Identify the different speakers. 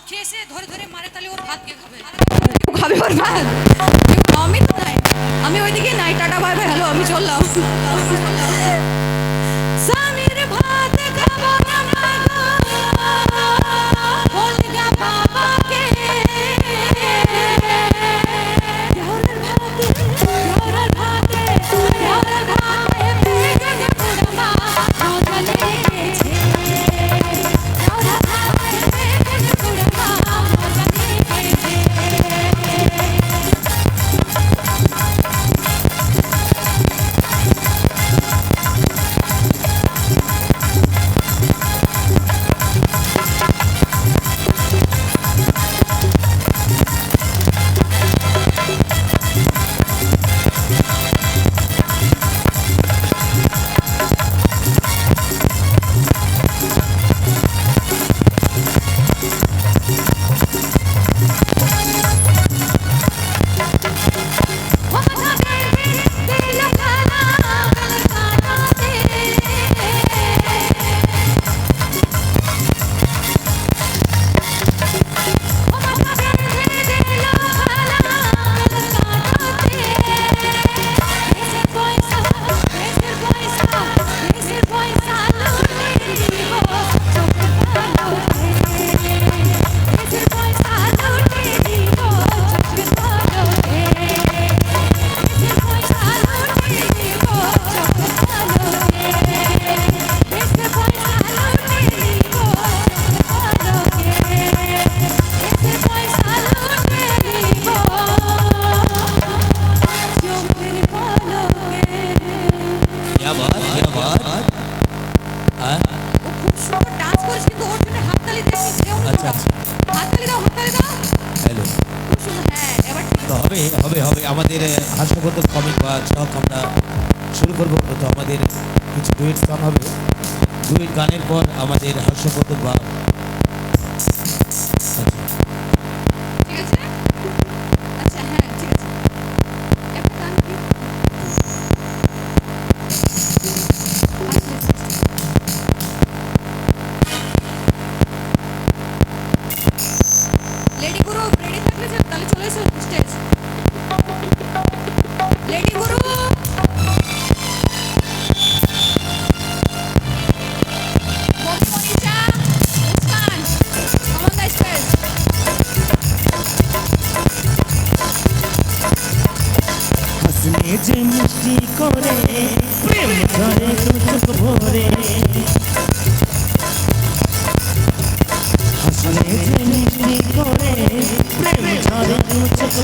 Speaker 1: খেয়ে এসে ধরে ধরে মারে, তাহলে ওর ভাত কে খাবে? খাবে ওর ভাত? আমি তো নাই, আমি ওইদিকে নাই। টাটা বাই বাই, হ্যালো, আমি চললাম। স্বামীর ভাত খাবো না গো, বলগা বাবাকে। দেওরার ভাতে, দেওরার ভাতে, দেওরার ভাতে বেগুন পোড়া মজা লেগেছে। দেওরার ভাতে বেগুন পোড়া মজা লেগেছে।
Speaker 2: क्या बात, क्या बात। हाँ?
Speaker 1: ও খুব সুন্দর ডান্স করেছে, কিন্তু ওর জন্য হাততালি দেও, দেও না
Speaker 2: আচ্ছা,
Speaker 1: তোমরা। হাততালি দাও, হাততালি দাও।
Speaker 2: হ্যালো।
Speaker 1: খুব সুন্দর, হ্যাঁ, এবার ঠিক
Speaker 2: তো
Speaker 1: আছে।
Speaker 2: হবে আমাদের হাস্যবর্ধক কমিক বা ছক আমরা শুরু করবো। তো আমাদের কিছু ডুয়েট সং হবে, ডুয়েট গানের পর আমাদের হাস্যবর্ধক বা
Speaker 1: ঠিক আছে? আচ্ছা, হ্যাঁ, ঠিক আছে। একটা গান কি? লেডি গুরু রেডি থাকলে যে তাহলে চলে এসো stage. Lady Guru, Bobby Manisha, Muskan, come on the stage.
Speaker 3: হাসলে যে মিষ্টি করে প্রেম ধরে দু চোখ ভরে, হাসলে যে মিষ্টি করে প্রেম ধরে দু চোখ